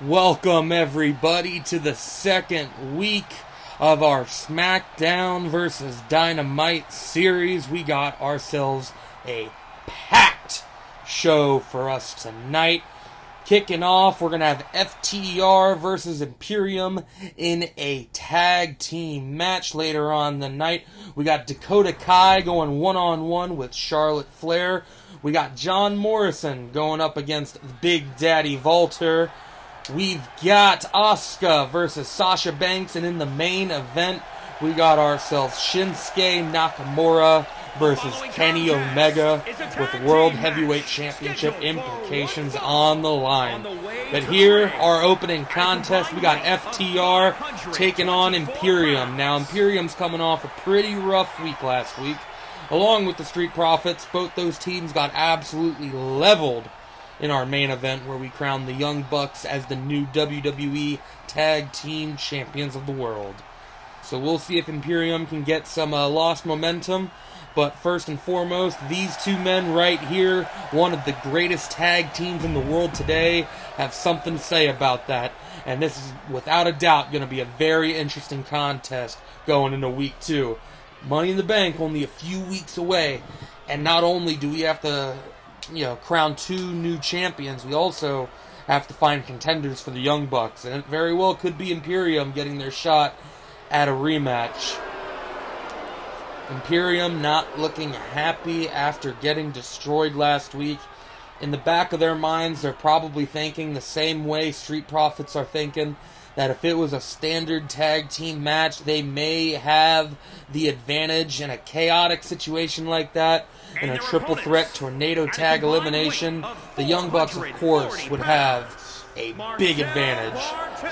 Welcome everybody to the second week of our Smackdown versus Dynamite series. We got ourselves a packed show for us tonight. Kicking off, we're going to have FTR versus Imperium in a tag team match later on in the night. We got Dakota Kai going one-on-one with Charlotte Flair. We got John Morrison going up against Big Daddy Walter. We've got Asuka versus Sasha Banks, and in the main event, we got ourselves Shinsuke Nakamura versus Kenny Omega with World Heavyweight Championship implications on the line. But here, our opening contest, we got FTR taking on Imperium. Now, Imperium's coming off a pretty rough week last week. Along with the Street Profits, both those teams got absolutely leveled in our main event, where we crowned the Young Bucks as the new WWE Tag Team Champions of the world. So we'll see if Imperium can get some lost momentum. But first and foremost, these two men right here, one of the greatest tag teams in the world today, have something to say about that. And this is without a doubt going to be a very interesting contest going into week 2. Money in the Bank only a few weeks away. And not only do we have to crown 2 new champions, we also have to find contenders for the Young Bucks, and it very well could be Imperium getting their shot at a rematch. Imperium not looking happy after getting destroyed last week. In the back of their minds, they're probably thinking the same way Street Profits are thinking, that if it was a standard tag team match, they may have the advantage in a chaotic situation like that. In a triple threat tornado tag elimination, the Young Bucks, of course, would have a big advantage.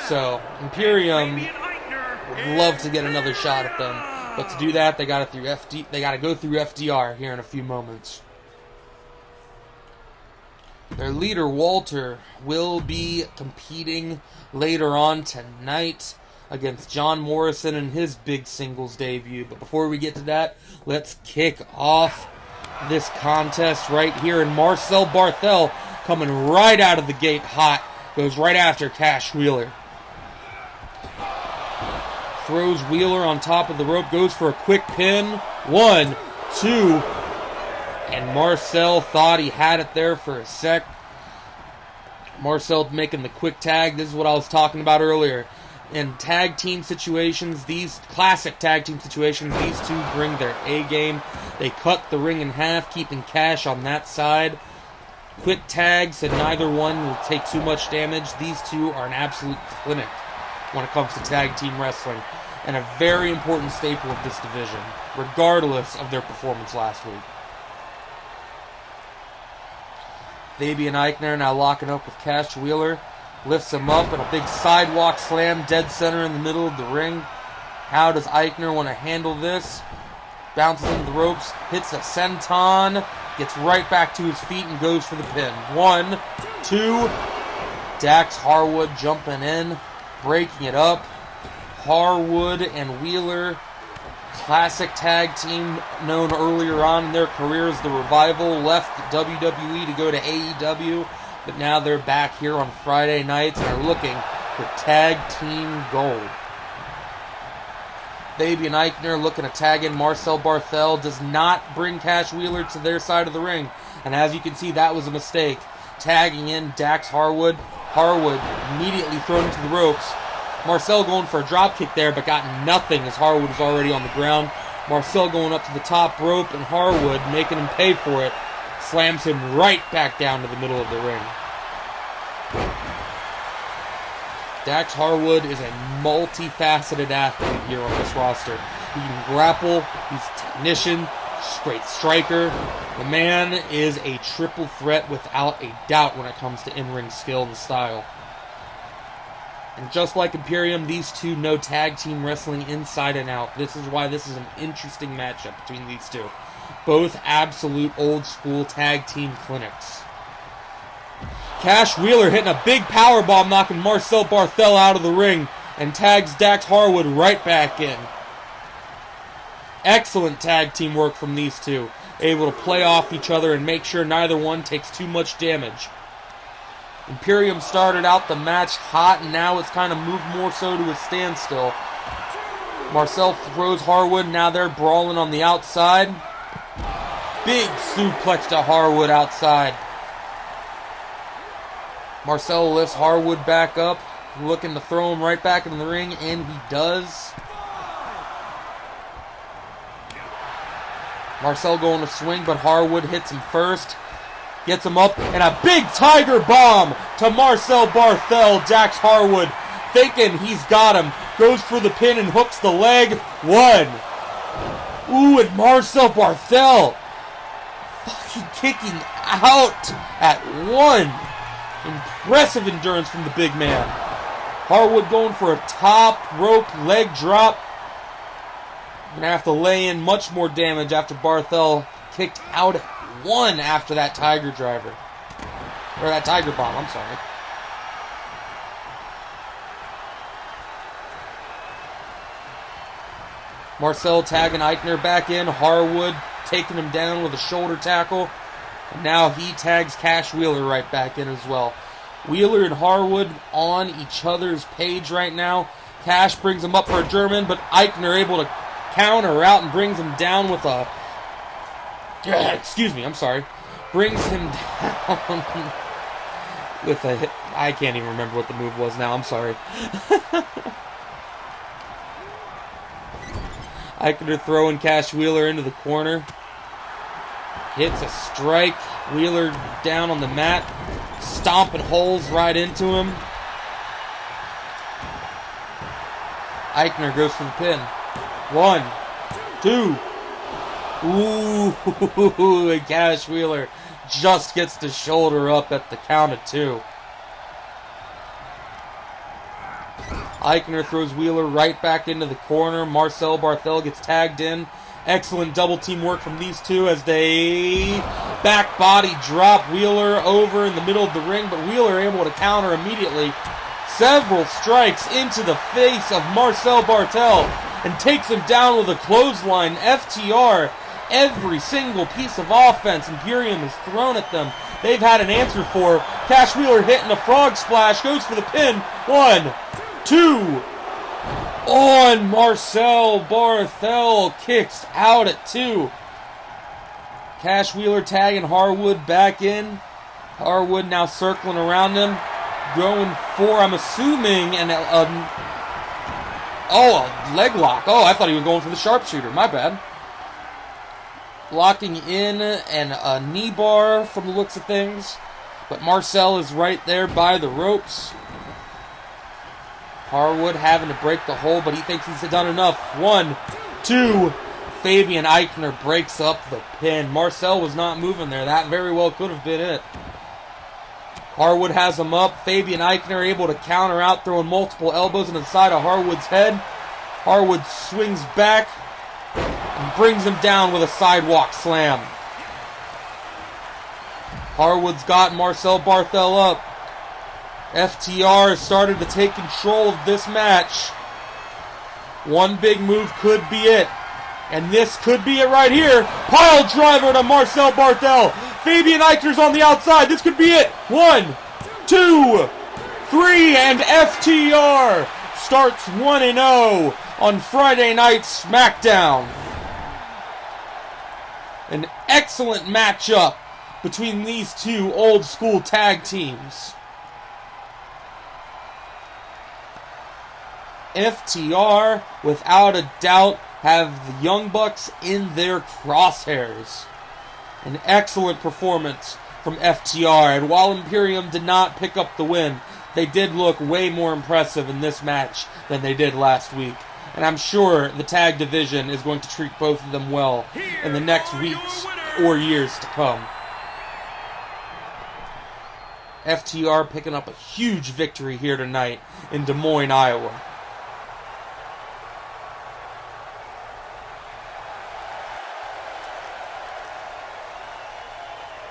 So, Imperium would love to get another shot at them. But to do that, they got to go through FDR here in a few moments. Their leader, Walter, will be competing later on tonight against John Morrison in his big singles debut. But before we get to that, let's kick off this contest right here. And Marcel Barthel coming right out of the gate hot. Goes right after Cash Wheeler. Throws Wheeler on top of the rope. Goes for a quick pin. 1, 2. And Marcel thought he had it there for a sec. Marcel making the quick tag. This is what I was talking about earlier. In tag team situations, these classic tag team situations, these two bring their A game. They cut the ring in half, keeping Cash on that side. Quick tags, and neither one will take too much damage. These two are an absolute clinic when it comes to tag team wrestling, and a very important staple of this division, regardless of their performance last week. Fabian Eichner now locking up with Cash Wheeler. Lifts him up and a big sidewalk slam, dead center in the middle of the ring. How does Eichner want to handle this? Bounces into the ropes, hits a senton, gets right back to his feet and goes for the pin. 1, 2. Dax Harwood jumping in, breaking it up. Harwood and Wheeler, classic tag team known earlier on in their careers. The Revival left WWE to go to AEW. But now they're back here on Friday nights and are looking for tag team gold. Fabian Eichner looking to tag in Marcel Barthel. Does not bring Cash Wheeler to their side of the ring. And as you can see, that was a mistake. Tagging in Dax Harwood. Harwood immediately thrown into the ropes. Marcel going for a drop kick there, but got nothing as Harwood was already on the ground. Marcel going up to the top rope, and Harwood making him pay for it. Slams him right back down to the middle of the ring. Dax Harwood is a multifaceted athlete here on this roster. He can grapple, he's a technician, great striker. The man is a triple threat without a doubt when it comes to in-ring skill and style. And just like Imperium, these two know tag team wrestling inside and out. This is why this is an interesting matchup between these two. Both absolute old-school tag team clinics. Cash Wheeler hitting a big powerbomb, knocking Marcel Barthel out of the ring, and tags Dax Harwood right back in. Excellent tag team work from these two. Able to play off each other and make sure neither one takes too much damage. Imperium started out the match hot, and now it's kind of moved more so to a standstill. Marcel throws Harwood, now they're brawling on the outside. Big suplex to Harwood outside. Marcel lifts Harwood back up, looking to throw him right back into the ring, and he does. Marcel going to swing, but Harwood hits him first. Gets him up, and a big tiger bomb to Marcel Barthel. Dax Harwood thinking he's got him. Goes for the pin and hooks the leg. 1. Ooh, and Marcel Barthel fucking kicking out at 1. Impressive endurance from the big man. Harwood going for a top rope leg drop. Gonna have to lay in much more damage after Barthel kicked out at 1 after that tiger driver. Or that tiger bomb, I'm sorry. Marcel tagging Eichner back in. Harwood taking him down with a shoulder tackle. And now he tags Cash Wheeler right back in as well. Wheeler and Harwood on each other's page right now. Cash brings him up for a German, but Eichner able to counter out and brings him down with a... Excuse me, I'm sorry. Brings him down with a... I can't even remember what the move was now, I'm sorry. Eichner throwing Cash Wheeler into the corner. Hits a strike. Wheeler down on the mat. Stomping holes right into him. Eichner goes for the pin. 1, 2. Ooh, and Cash Wheeler just gets the shoulder up at the count of 2. Eichner throws Wheeler right back into the corner. Marcel Barthel gets tagged in. Excellent double team work from these two as they back body drop Wheeler over in the middle of the ring, but Wheeler able to counter immediately. Several strikes into the face of Marcel Barthel and takes him down with a clothesline. FTR, every single piece of offense Imperium has thrown at them, they've had an answer for. Cash Wheeler hitting a frog splash, goes for the pin. 1, 2. On Marcel Barthel kicks out at 2. Cash Wheeler tagging Harwood back in. Harwood now circling around him. Going for, I'm assuming, a leg lock. Oh, I thought he was going for the sharpshooter. My bad. Locking in and a knee bar from the looks of things. But Marcel is right there by the ropes. Harwood having to break the hold, but he thinks he's done enough. 1, 2. Fabian Eichner breaks up the pin. Marcel was not moving there. That very well could have been it. Harwood has him up. Fabian Eichner able to counter out, throwing multiple elbows into the side of Harwood's head. Harwood swings back and brings him down with a sidewalk slam. Harwood's got Marcel Barthel up. FTR has started to take control of this match. One big move could be it. And this could be it right here. Pile driver to Marcel Barthel. Fabian Eichner's on the outside. This could be it. 1, 2, 3, and FTR starts 1-0 on Friday night SmackDown. An excellent matchup between these two old school tag teams. FTR, without a doubt, have the Young Bucks in their crosshairs. An excellent performance from FTR, and while Imperium did not pick up the win, they did look way more impressive in this match than they did last week. And I'm sure the tag division is going to treat both of them well in the next weeks or years to come. FTR picking up a huge victory here tonight in Des Moines, Iowa.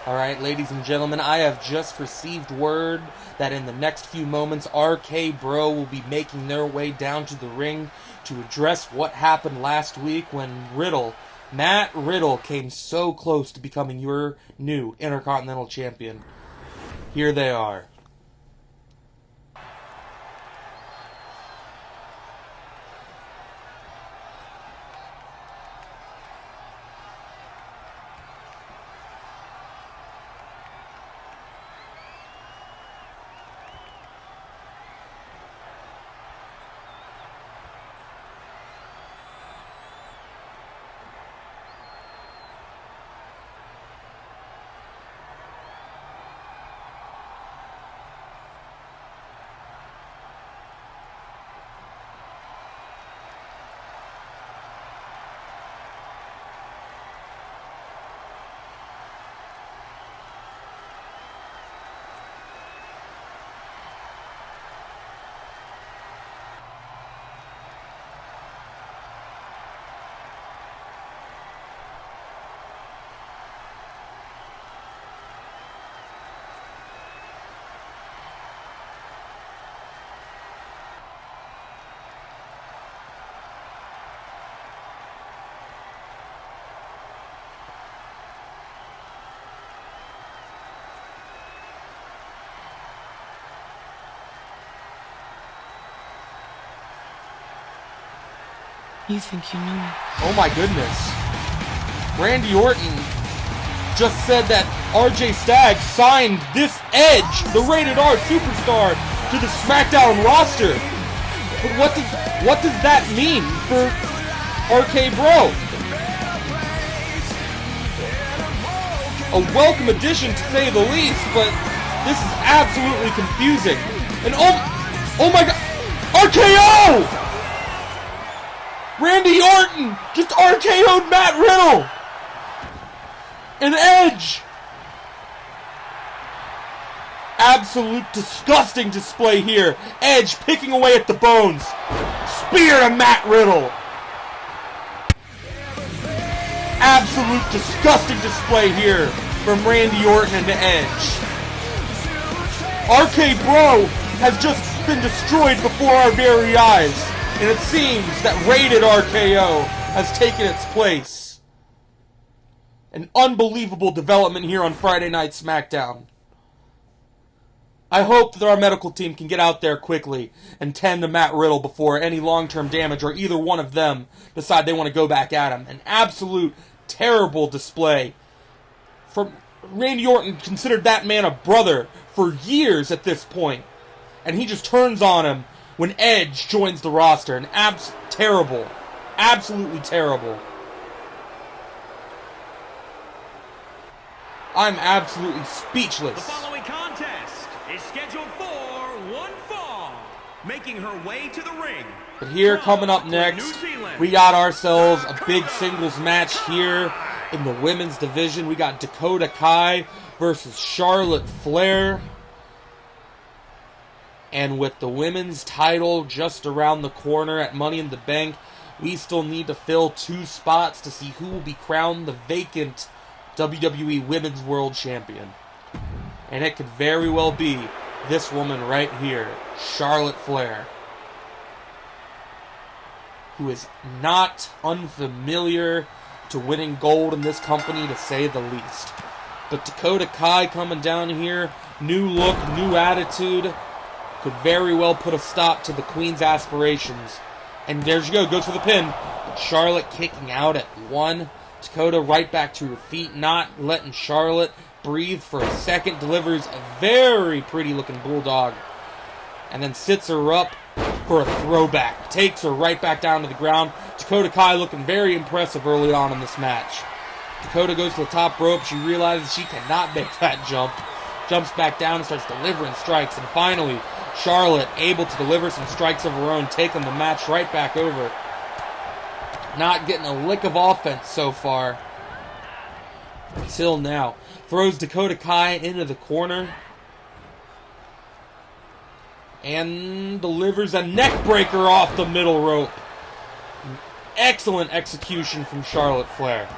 Alright, ladies and gentlemen, I have just received word that in the next few moments, RK Bro will be making their way down to the ring to address what happened last week when Matt Riddle, came so close to becoming your new Intercontinental Champion. Here they are. You think you know me? Oh my goodness. Randy Orton just said that RJ Stagg signed this Edge, the Rated R Superstar, to the Smackdown roster. But what does that mean for RK Bro? A welcome addition to say the least, but this is absolutely confusing. And oh my god, RKO! Randy Orton just RKO'd Matt Riddle! And Edge! Absolute disgusting display here. Edge picking away at the bones. Spear to Matt Riddle. Absolute disgusting display here from Randy Orton and Edge. RK Bro has just been destroyed before our very eyes. And it seems that Rated RKO has taken its place. An unbelievable development here on Friday Night SmackDown. I hope that our medical team can get out there quickly and tend to Matt Riddle before any long-term damage or either one of them decide they want to go back at him. An absolute terrible display. From Randy Orton considered that man a brother for years at this point. And he just turns on him when Edge joins the roster. And terrible. Absolutely terrible. I'm absolutely speechless. The following contest is scheduled for one fall, making her way to the ring. But here, coming up next, we got ourselves a big singles match here in the women's division. We got Dakota Kai versus Charlotte Flair. And with the women's title just around the corner at Money in the Bank, we still need to fill 2 spots to see who will be crowned the vacant WWE Women's World Champion. And it could very well be this woman right here, Charlotte Flair, who is not unfamiliar to winning gold in this company, to say the least. But Dakota Kai coming down here, new look, new attitude, could very well put a stop to the Queen's aspirations. And there she goes for the pin. But Charlotte kicking out at 1. Dakota right back to her feet, not letting Charlotte breathe for a second. Delivers a very pretty looking bulldog. And then sits her up for a throwback. Takes her right back down to the ground. Dakota Kai looking very impressive early on in this match. Dakota goes to the top rope. She realizes she cannot make that jump. Jumps back down and starts delivering strikes. And finally, Charlotte able to deliver some strikes of her own, taking the match right back over. Not getting a lick of offense so far. Until now. Throws Dakota Kai into the corner. And delivers a neck breaker off the middle rope. Excellent execution from Charlotte Flair.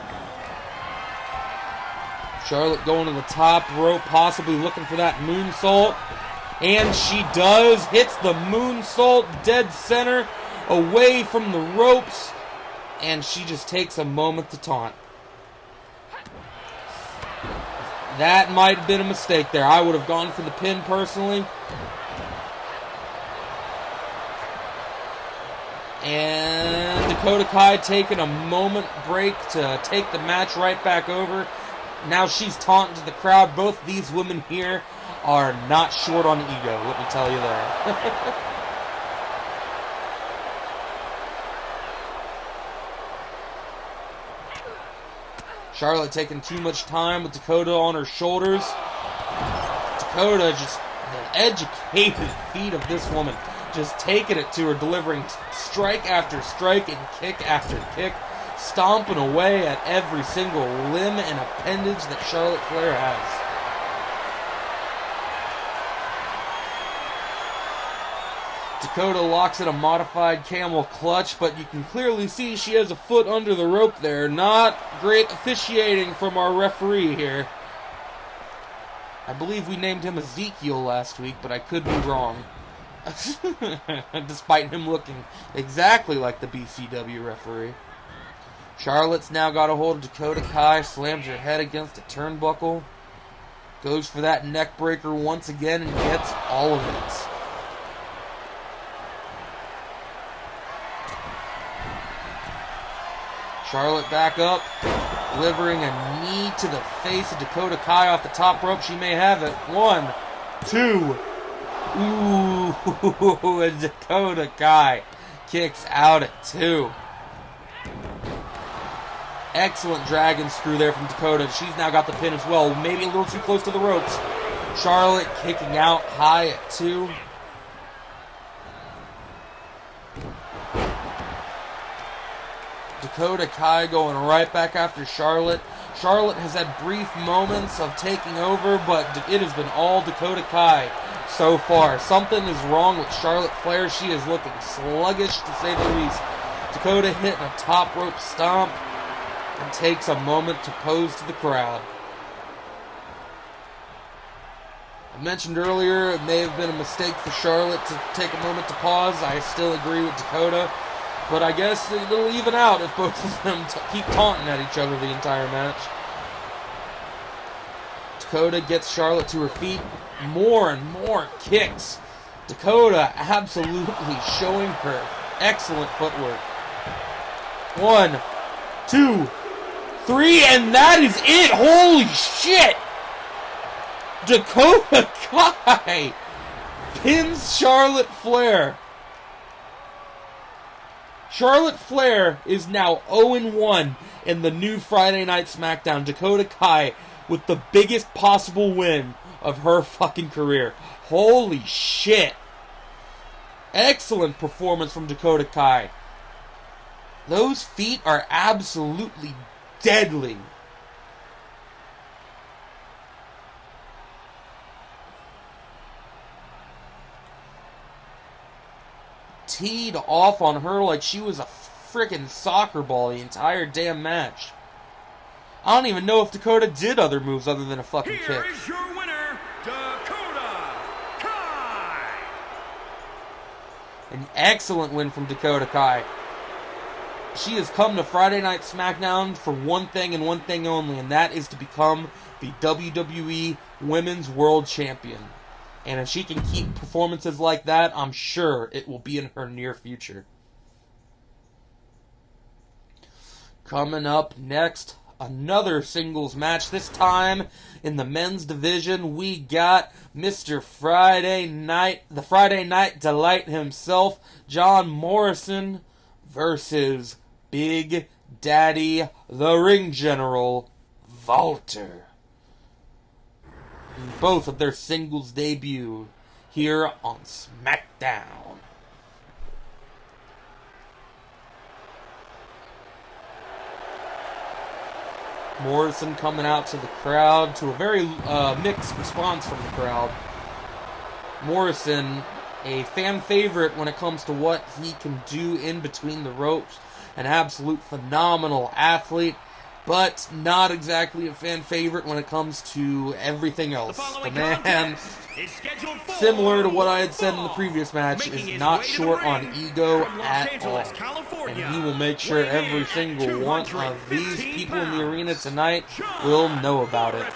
Charlotte going to the top rope, possibly looking for that moonsault. And she does. Hits the moonsault dead center, away from the ropes. And she just takes a moment to taunt. That might have been a mistake there. I would have gone for the pin personally. And Dakota Kai taking a moment break to take the match right back over. Now she's taunting to the crowd. Both these women here are not short on ego, let me tell you there. Charlotte taking too much time with Dakota on her shoulders. Dakota just, the educated feet of this woman, just taking it to her, delivering strike after strike and kick after kick, stomping away at every single limb and appendage that Charlotte Flair has. Dakota locks in a modified camel clutch, but you can clearly see she has a foot under the rope there. Not great officiating from our referee here. I believe we named him Ezekiel last week, but I could be wrong. Despite him looking exactly like the BCW referee. Charlotte's now got a hold of Dakota Kai, slams her head against a turnbuckle. Goes for that neck breaker once again and gets all of it. Charlotte back up, delivering a knee to the face of Dakota Kai off the top rope. She may have it. 1, 2. Ooh, and Dakota Kai kicks out at 2. Excellent dragon screw there from Dakota. She's now got the pin as well. Maybe a little too close to the ropes. Charlotte kicking out high at 2. Dakota Kai going right back after Charlotte. Charlotte has had brief moments of taking over, but it has been all Dakota Kai so far. Something is wrong with Charlotte Flair. She is looking sluggish, to say the least. Dakota hitting a top rope stomp and takes a moment to pose to the crowd. I mentioned earlier it may have been a mistake for Charlotte to take a moment to pause. I still agree with Dakota. But I guess it'll even out if both of them keep taunting at each other the entire match. Dakota gets Charlotte to her feet. More and more kicks. Dakota absolutely showing her excellent footwork. 1, 2, 3, and that is it! Holy shit! Dakota Kai pins Charlotte Flair. Charlotte Flair is now 0-1 in the new Friday Night Smackdown. Dakota Kai with the biggest possible win of her fucking career. Holy shit. Excellent performance from Dakota Kai. Those feet are absolutely deadly. Teed off on her like she was a freaking soccer ball the entire damn match. I don't even know if Dakota did other moves other than a fucking kick. Here is your winner, Dakota Kai. An excellent win from Dakota Kai. She has come to Friday Night SmackDown for one thing and one thing only, and that is to become the WWE Women's World Champion. And if she can keep performances like that, I'm sure it will be in her near future. Coming up next, another singles match. This time in the men's division, we got Mr. Friday Night, the Friday Night Delight himself, John Morrison, versus Big Daddy, the Ring General, Walter. Both of their singles debut here on Smackdown. Morrison coming out to the crowd, to a very mixed response from the crowd. Morrison, a fan favorite when it comes to what he can do in between the ropes. An absolute phenomenal athlete, but not exactly a fan favorite when it comes to everything else. The man, similar to what I had said in the previous match, is not short on ego at all. And he will make sure every single one of these people in the arena tonight will know about it.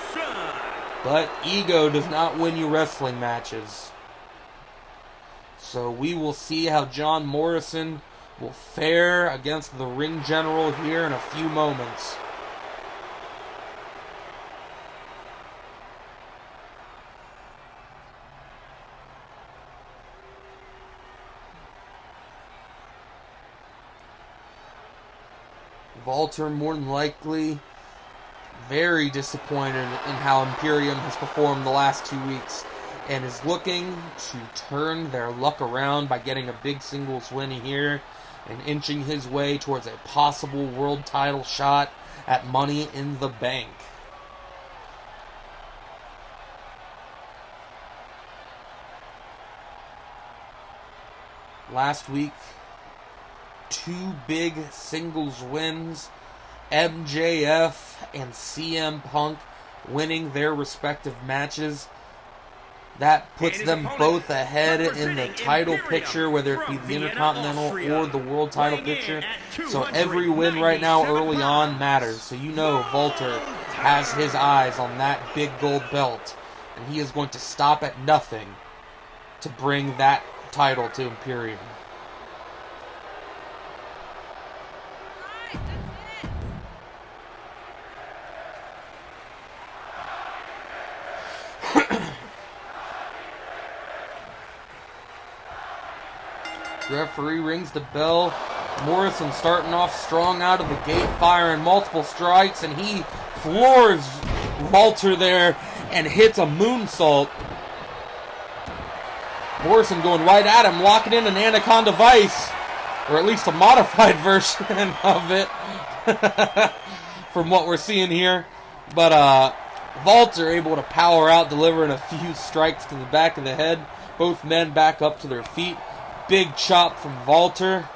But ego does not win you wrestling matches. So we will see how John Morrison will fare against the Ring General here in a few moments. Walter, more than likely, very disappointed in how Imperium has performed the last 2 weeks, and is looking to turn their luck around by getting a big singles win here and inching his way towards a possible world title shot at Money in the Bank. Last week, 2 big singles wins, MJF and CM Punk winning their respective matches. That puts them both ahead in the title picture, whether it be the Intercontinental or the World title picture. So every win right now early on matters. So you know Walter has his eyes on that big gold belt, and he is going to stop at nothing to bring that title to Imperium. Referee rings the bell. Morrison starting off strong out of the gate, firing multiple strikes, and he floors Walter there and hits a moonsault. Morrison going right at him, locking in an Anaconda Vice, or at least a modified version of it, from what we're seeing here. But Walter able to power out, delivering a few strikes to the back of the head. Both men back up to their feet. Big chop from Walter.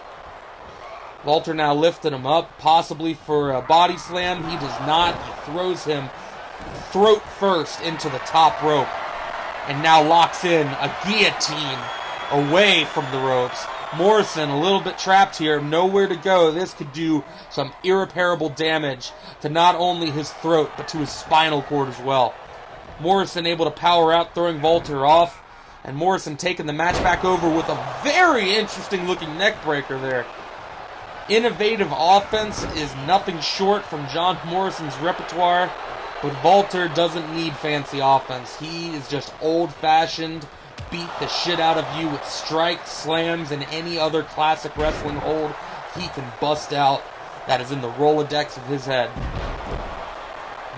Walter now lifting him up, possibly for a body slam. He does not. He throws him throat first into the top rope. And now locks in a guillotine away from the ropes. Morrison a little bit trapped here, nowhere to go. This could do some irreparable damage to not only his throat, but to his spinal cord as well. Morrison able to power out, throwing Walter off. And Morrison taking the match back over with a very interesting looking neck breaker there. Innovative offense is nothing short from John Morrison's repertoire, but Walter doesn't need fancy offense. He is just old-fashioned, beat the shit out of you with strikes, slams, and any other classic wrestling hold he can bust out that is in the Rolodex of his head.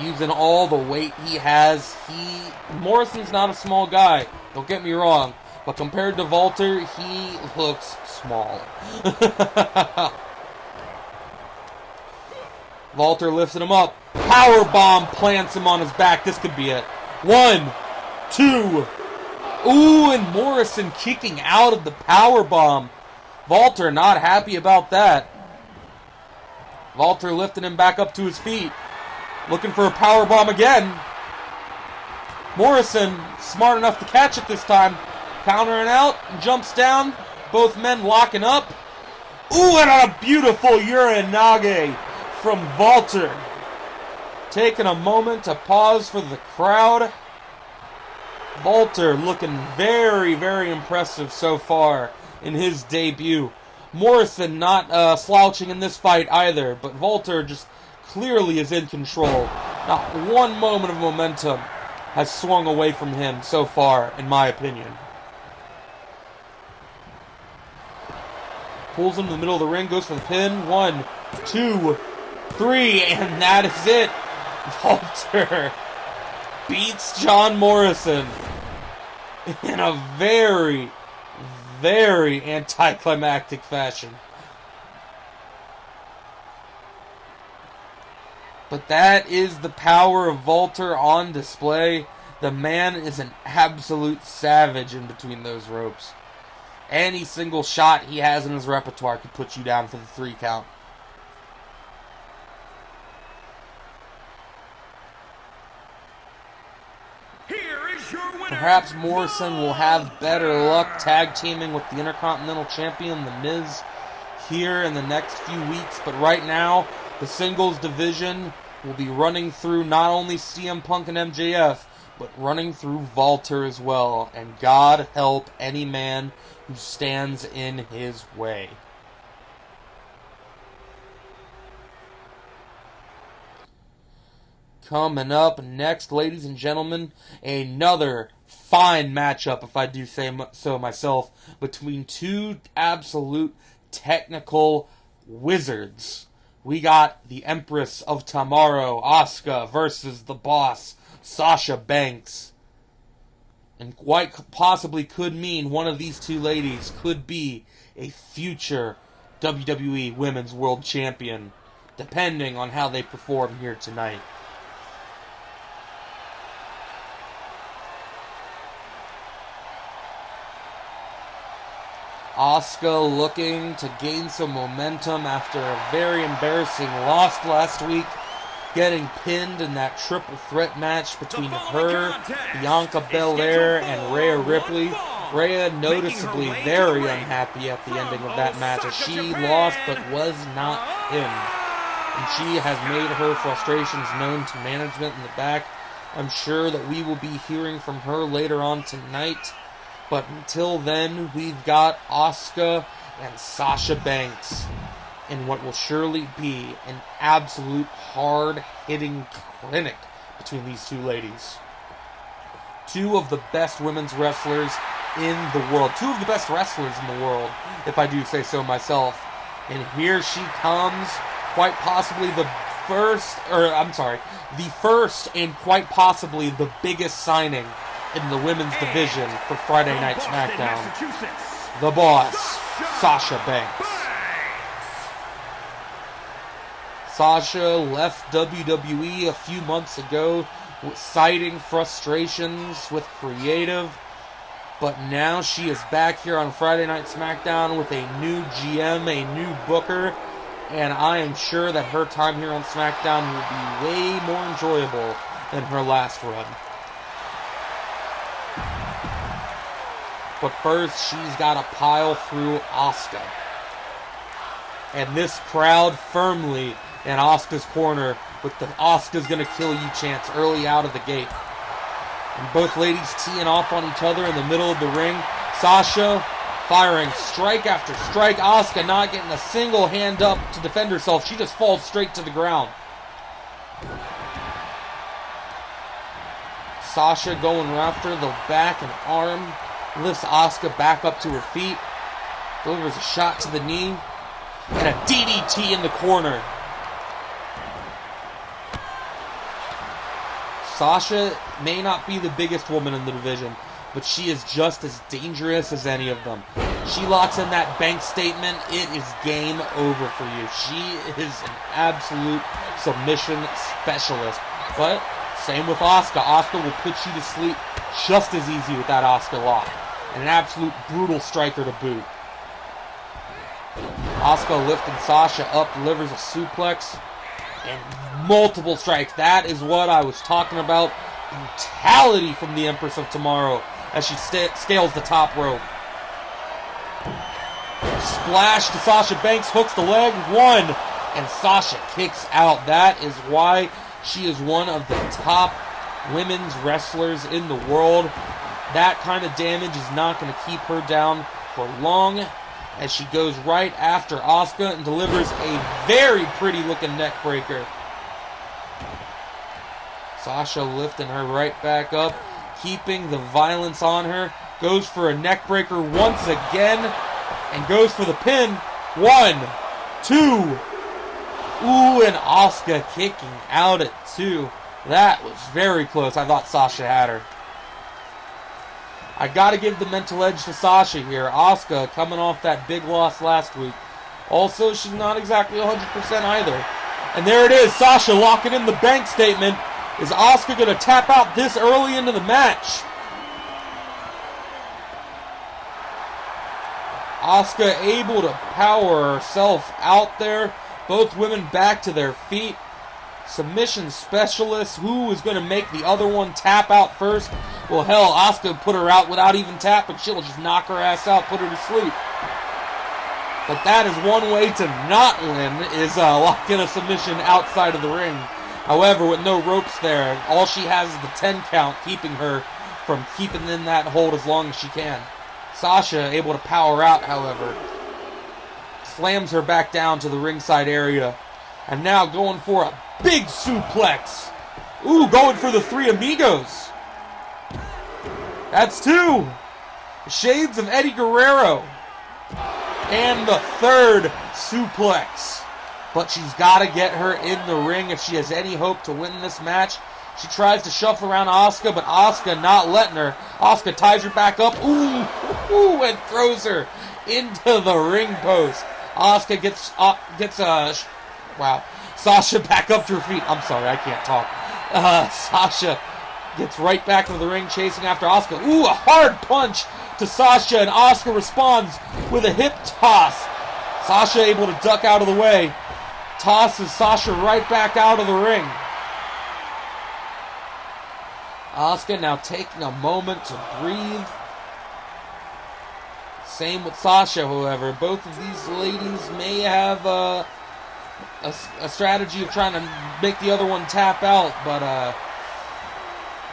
Using all the weight he has, Morrison's not a small guy, don't get me wrong, but compared to Walter, he looks small. Walter lifting him up. Powerbomb plants him on his back. This could be it. 1, 2. Ooh, and Morrison kicking out of the powerbomb. Walter not happy about that. Walter lifting him back up to his feet. Looking for a powerbomb again. Morrison smart enough to catch it this time. Countering out, jumps down. Both men locking up. Ooh, and a beautiful Uranage from Walter. Taking a moment to pause for the crowd. Walter looking very, very impressive so far in his debut. Morrison not slouching in this fight either, but Walter just clearly is in control. Not one moment of momentum has swung away from him so far, in my opinion. Pulls him to the middle of the ring, goes for the pin. 1, 2, 3, and that is it. Walter beats John Morrison in a very, very anticlimactic fashion. But that is the power of Walter on display. The man is an absolute savage in between those ropes. Any single shot he has in his repertoire could put you down for the 3 count. Perhaps Morrison will have better luck tag teaming with the Intercontinental Champion, The Miz, here in the next few weeks. But right now, the singles division will be running through not only CM Punk and MJF, but running through Walter as well. And God help any man who stands in his way. Coming up next, ladies and gentlemen, another fine matchup, if I do say so myself, between two absolute technical wizards. We got the Empress of Tomorrow, Asuka, versus the Boss, Sasha Banks. And quite possibly could mean one of these two ladies could be a future WWE Women's World Champion, depending on how they perform here tonight. Asuka looking to gain some momentum after a very embarrassing loss last week, getting pinned in that triple threat match between her, Bianca Belair, and Rhea Ripley. Rhea noticeably very unhappy at the ending of that match as she lost but was not pinned. And she has made her frustrations known to management in the back. I'm sure that we will be hearing from her later on tonight. But until then, we've got Asuka and Sasha Banks in what will surely be an absolute hard-hitting clinic between these two ladies. Two of the best women's wrestlers in the world. Two of the best wrestlers in the world, if I do say so myself. And here she comes, quite possibly the first and quite possibly the biggest signing in the women's division for Friday Night SmackDown. The boss, Sasha Banks. Sasha left WWE a few months ago, citing frustrations with creative, but now she is back here on Friday Night SmackDown with a new GM, a new booker, and I am sure that her time here on SmackDown will be way more enjoyable than her last run. But first, she's got to pile through Asuka. And this crowd firmly in Asuka's corner with the Asuka's gonna kill you chants early out of the gate. And both ladies teeing off on each other in the middle of the ring. Sasha firing strike after strike. Asuka not getting a single hand up to defend herself. She just falls straight to the ground. Sasha going after the back and arm. Lifts Asuka back up to her feet. Delivers a shot to the knee. And a DDT in the corner. Sasha may not be the biggest woman in the division, but she is just as dangerous as any of them. She locks in that bank statement, it is game over for you. She is an absolute submission specialist. But same with Asuka. Asuka will put you to sleep just as easy with that Asuka lock. And an absolute brutal striker to boot. Asuka lifting Sasha up, delivers a suplex, and multiple strikes. That is what I was talking about. Brutality from the Empress of Tomorrow as she scales the top rope. Splash to Sasha Banks, hooks the leg, one, and Sasha kicks out. That is why she is one of the top women's wrestlers in the world. That kind of damage is not going to keep her down for long as she goes right after Asuka and delivers a very pretty looking neck breaker. Sasha lifting her right back up, keeping the violence on her, goes for a neck breaker once again, and goes for the pin. 1, 2. Ooh, and Asuka kicking out at 2. That was very close. I thought Sasha had her. I gotta give the mental edge to Sasha here. Asuka coming off that big loss last week. Also, she's not exactly 100% either. And there it is, Sasha locking in the bank statement. Is Asuka gonna tap out this early into the match? Asuka able to power herself out there. Both women back to their feet. Submission specialist. Who is going to make the other one tap out first? Well, hell, Asuka put her out without even tapping. She'll just knock her ass out, put her to sleep. But that is one way to not win, is lock in a submission outside of the ring. However, with no ropes there, all she has is the 10 count, keeping her from keeping in that hold as long as she can. Sasha able to power out, however. Slams her back down to the ringside area. And now going for a big suplex. Ooh, going for the Three Amigos. That's 2. Shades of Eddie Guerrero. And the third suplex. But she's got to get her in the ring if she has any hope to win this match. She tries to shuffle around Asuka, but Asuka not letting her. Asuka ties her back up. Ooh, and throws her into the ring post. Asuka gets Sasha back up to her feet. I'm sorry, I can't talk. Sasha gets right back into the ring, chasing after Asuka. Ooh, a hard punch to Sasha, and Asuka responds with a hip toss. Sasha able to duck out of the way. Tosses Sasha right back out of the ring. Asuka now taking a moment to breathe. Same with Sasha, however. Both of these ladies may have a strategy of trying to make the other one tap out, but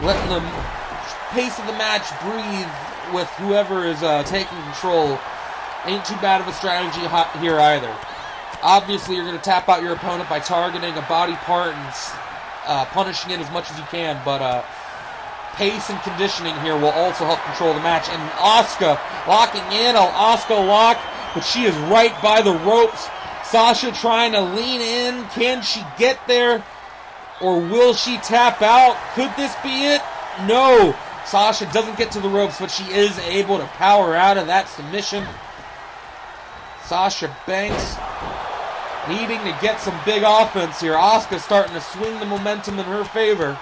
letting the pace of the match breathe with whoever is taking control ain't too bad of a strategy here either. Obviously, you're going to tap out your opponent by targeting a body part and punishing it as much as you can, but pace and conditioning here will also help control the match. And Asuka locking in, Asuka lock, but she is right by the ropes. Sasha trying to lean in. Can she get there? Or will she tap out? Could this be it? No. Sasha doesn't get to the ropes, but she is able to power out of that submission. Sasha Banks needing to get some big offense here. Asuka starting to swing the momentum in her favor.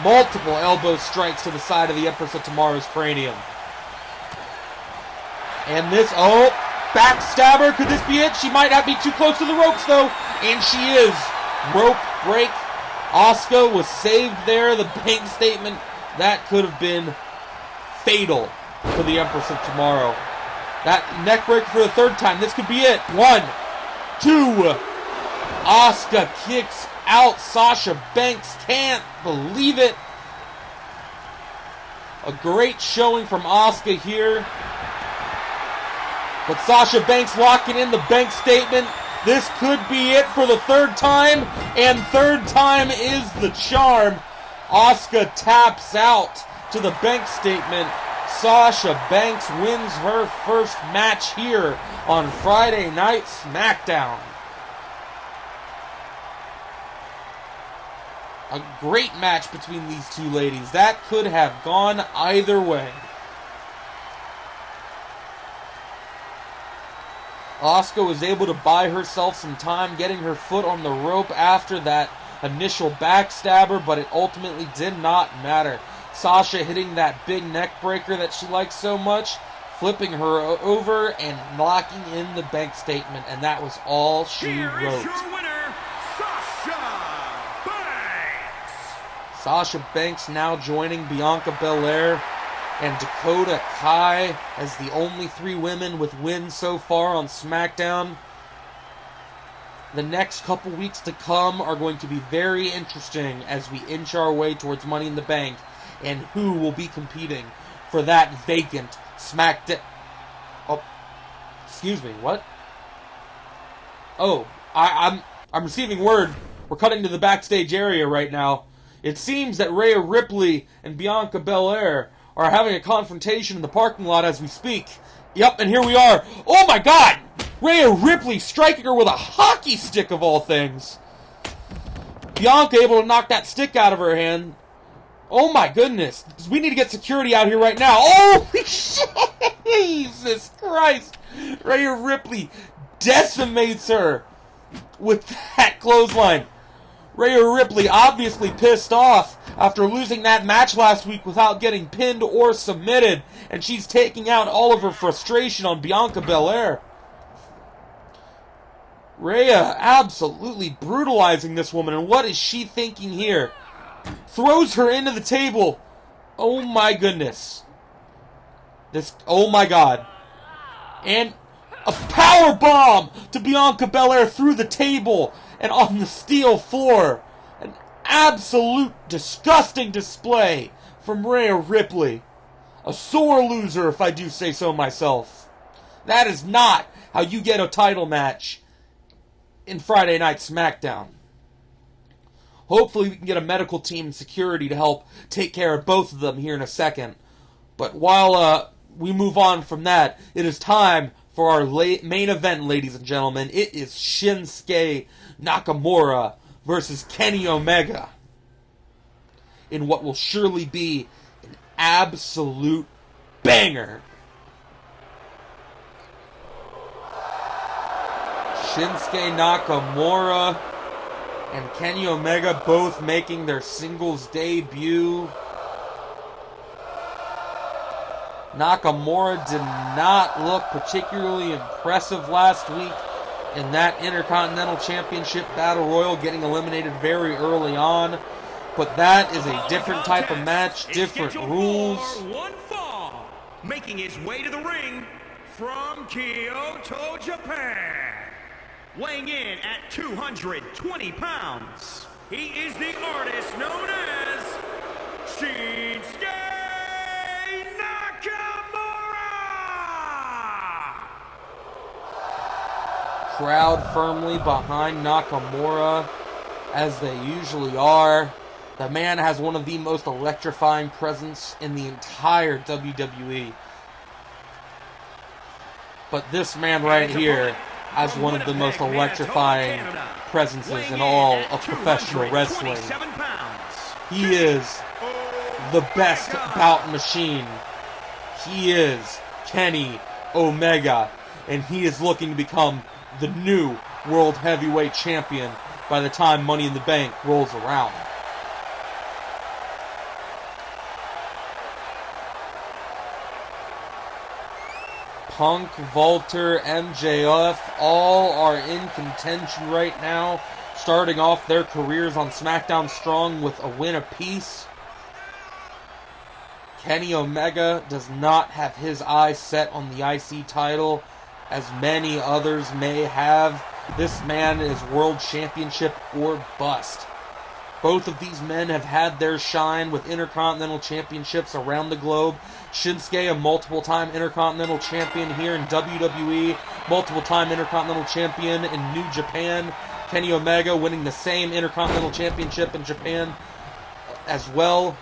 Multiple elbow strikes to the side of the Empress of Tomorrow's cranium. And this, backstabber. Could this be it? She might not be too close to the ropes, though. And she is. Rope break. Asuka was saved there. The bank statement, that could have been fatal for the Empress of Tomorrow. That neck break for the third time. This could be it. 1, 2. Asuka kicks out. Sasha Banks can't believe it. A great showing from Asuka here. But Sasha Banks locking in the bank statement. This could be it for the third time. And third time is the charm. Asuka taps out to the bank statement. Sasha Banks wins her first match here on Friday Night Smackdown. A great match between these two ladies. That could have gone either way. Asuka was able to buy herself some time getting her foot on the rope after that initial backstabber, but it ultimately did not matter. Sasha hitting that big neck breaker that she likes so much, flipping her over and locking in the bank statement, and that was all she wrote. Here is your winner, Sasha Banks. Sasha Banks now joining Bianca Belair and Dakota Kai as the only 3 women with wins so far on SmackDown. The next couple weeks to come are going to be very interesting as we inch our way towards Money in the Bank and who will be competing for that vacant SmackDown. Oh, excuse me, what? Oh, I'm receiving word. We're cutting to the backstage area right now. It seems that Rhea Ripley and Bianca Belair are having a confrontation in the parking lot as we speak. Yep, and here we are. Oh my god! Rhea Ripley striking her with a hockey stick of all things. Bianca able to knock that stick out of her hand. Oh my goodness. We need to get security out here right now. Holy shit! Jesus Christ! Rhea Ripley decimates her with that clothesline. Rhea Ripley obviously pissed off after losing that match last week without getting pinned or submitted, and she's taking out all of her frustration on Bianca Belair. Rhea absolutely brutalizing this woman, and what is she thinking here? Throws her into the table. Oh my goodness. Oh my god. And a power bomb to Bianca Belair through the table and on the steel floor. An absolute disgusting display from Rhea Ripley. A sore loser, if I do say so myself. That is not how you get a title match in Friday Night SmackDown. Hopefully we can get a medical team and security to help take care of both of them here in a second. But while we move on from that, it is time for our main event, ladies and gentlemen. It is Shinsuke Nakamura versus Kenny Omega in what will surely be an absolute banger. Shinsuke Nakamura and Kenny Omega both making their singles debut. Nakamura did not look particularly impressive last week in that Intercontinental Championship Battle Royal, getting eliminated very early on. But that is a different type of match, different rules. One fall, making his way to the ring from Kyoto, Japan. Weighing in at 220 pounds, he is the artist known as CinCity Crowd firmly behind Nakamura, as they usually are. The man has one of the most electrifying presence in the entire WWE. But this man right here has one of the most electrifying presences in all of professional wrestling. He is the best bout machine. He is Kenny Omega, and he is looking to become the new World Heavyweight Champion by the time Money in the Bank rolls around. Punk, Walter, MJF, all are in contention right now, starting off their careers on SmackDown strong with a win apiece. Kenny Omega does not have his eyes set on the IC title, as many others may have. This man is World Championship or bust. Both of these men have had their shine with Intercontinental Championships around the globe. Shinsuke, a multiple-time Intercontinental Champion here in WWE, multiple-time Intercontinental Champion in New Japan. Kenny Omega winning the same Intercontinental Championship in Japan as well.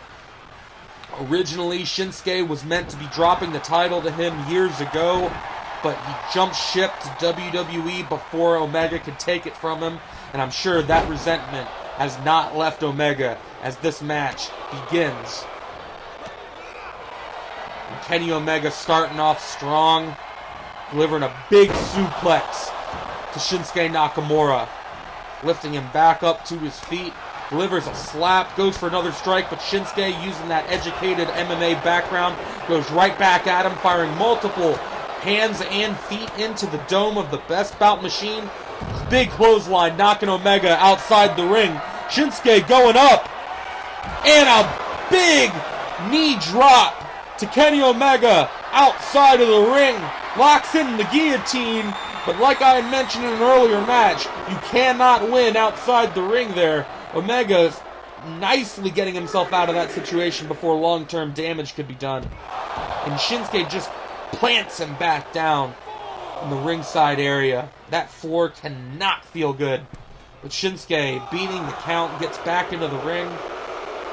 Originally, Shinsuke was meant to be dropping the title to him years ago, but he jumped ship to WWE before Omega could take it from him, and I'm sure that resentment has not left Omega as this match begins. And Kenny Omega starting off strong, delivering a big suplex to Shinsuke Nakamura, lifting him back up to his feet, delivers a slap, goes for another strike, but Shinsuke, using that educated MMA background, goes right back at him, firing multiple hands and feet into the dome of the Best Bout Machine. Big clothesline, knocking Omega outside the ring. Shinsuke going up, and a big knee drop to Kenny Omega outside of the ring. Locks in the guillotine, but like I had mentioned in an earlier match, you cannot win outside the ring there. Omega nicely getting himself out of that situation before long-term damage could be done. And Shinsuke just plants him back down in the ringside area. That floor cannot feel good. But Shinsuke, beating the count, gets back into the ring.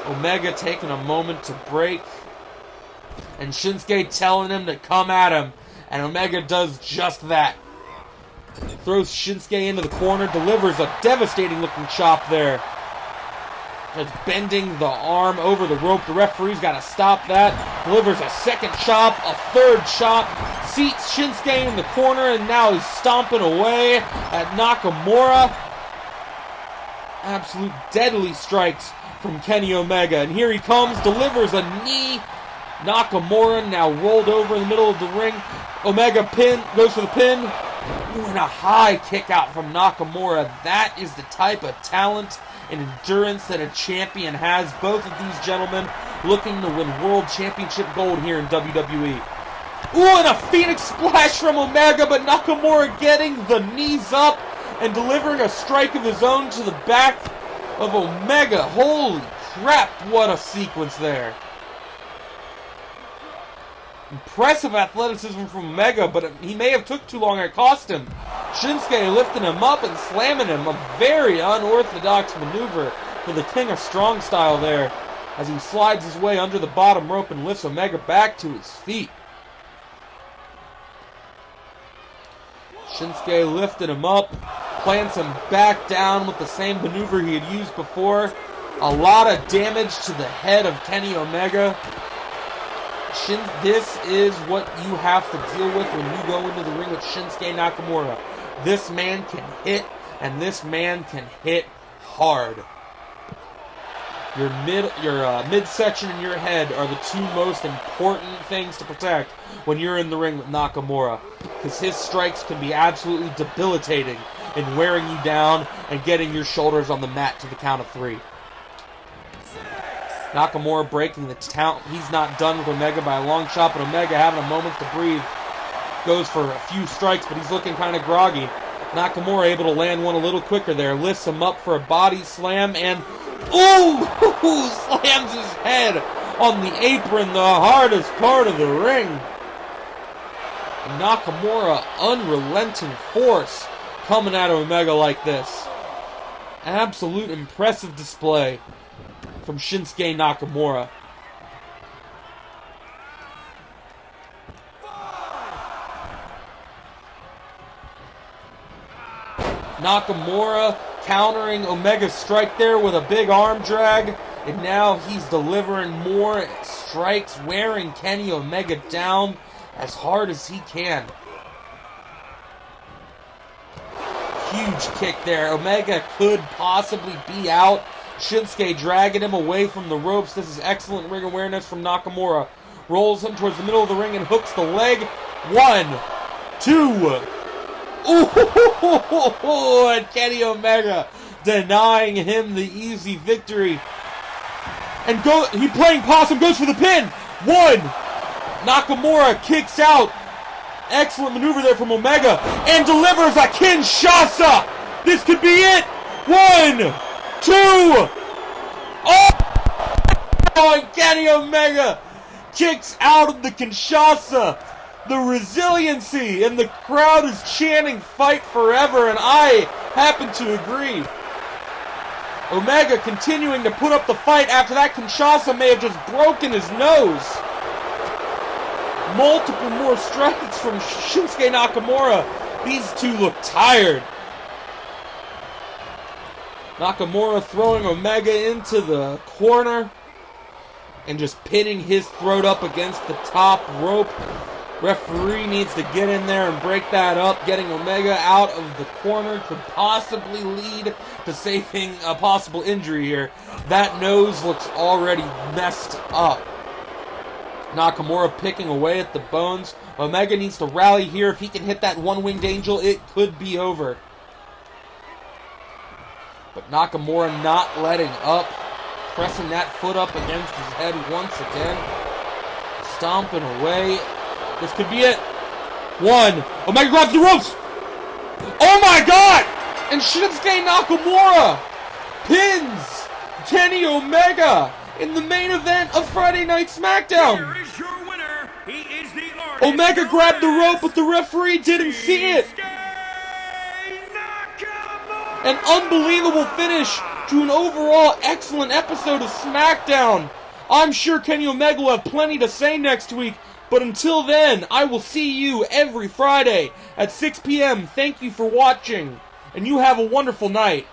Omega taking a moment to break. And Shinsuke telling him to come at him. And Omega does just that. Throws Shinsuke into the corner, delivers a devastating looking chop there. Just bending the arm over the rope. The referee's got to stop that. Delivers a second chop, a third chop. Seats Shinsuke in the corner, and now he's stomping away at Nakamura. Absolute deadly strikes from Kenny Omega. And here he comes, delivers a knee. Nakamura now rolled over in the middle of the ring. Omega goes for the pin. And a high kick out from Nakamura. That is the type of talent and endurance that a champion has. Both of these gentlemen looking to win World Championship gold here in WWE. Ooh, and a Phoenix Splash from Omega, but Nakamura getting the knees up and delivering a strike of his own to the back of Omega. Holy crap, what a sequence there. Impressive athleticism from Omega, but he may have took too long and it cost him. Shinsuke lifting him up and slamming him. A very unorthodox maneuver for the King of Strong style there, as he slides his way under the bottom rope and lifts Omega back to his feet. Shinsuke lifted him up, plants him back down with the same maneuver he had used before. A lot of damage to the head of Kenny Omega. This is what you have to deal with when you go into the ring with Shinsuke Nakamura. This man can hit, and this man can hit hard. Your midsection and your head are the two most important things to protect when you're in the ring with Nakamura, because his strikes can be absolutely debilitating in wearing you down and getting your shoulders on the mat to the count of 3. Nakamura breaking the count. He's not done with Omega by a long shot, but Omega having a moment to breathe. Goes for a few strikes, but he's looking kind of groggy. Nakamura able to land one a little quicker there. Lifts him up for a body slam, and ooh! Slams his head on the apron, the hardest part of the ring. And Nakamura, unrelenting force coming at Omega like this. Absolute impressive display from Shinsuke Nakamura. Nakamura countering Omega's strike there with a big arm drag. And now he's delivering more strikes, wearing Kenny Omega down as hard as he can. Huge kick there. Omega could possibly be out. Shinsuke dragging him away from the ropes. This is excellent ring awareness from Nakamura. Rolls him towards the middle of the ring and hooks the leg. 1, 2. Ooh, and Kenny Omega denying him the easy victory. And he playing possum, goes for the pin. 1. Nakamura kicks out. Excellent maneuver there from Omega. And delivers a Kinshasa. This could be it. 1, 2. Oh, and Kenny Omega kicks out of the Kinshasa. The resiliency, and the crowd is chanting "Fight Forever," and I happen to agree. Omega continuing to put up the fight after that Kinshasa may have just broken his nose. Multiple more strikes from Shinsuke Nakamura. These two look tired. Nakamura throwing Omega into the corner and just pinning his throat up against the top rope. Referee needs to get in there and break that up. Getting Omega out of the corner could possibly lead to saving a possible injury here. That nose looks already messed up. Nakamura picking away at the bones. Omega needs to rally here. If he can hit that one-winged angel, it could be over. But Nakamura not letting up. Pressing that foot up against his head once again. Stomping away. This could be it. 1. Omega grabs the ropes. Oh my god! And Shinsuke Nakamura pins Kenny Omega in the main event of Friday Night SmackDown. Here is your winner. He is the artist. Omega grabbed the rope, but the referee didn't see it. An unbelievable finish to an overall excellent episode of SmackDown. I'm sure Kenny Omega will have plenty to say next week. But until then, I will see you every Friday at 6 p.m. Thank you for watching, and you have a wonderful night.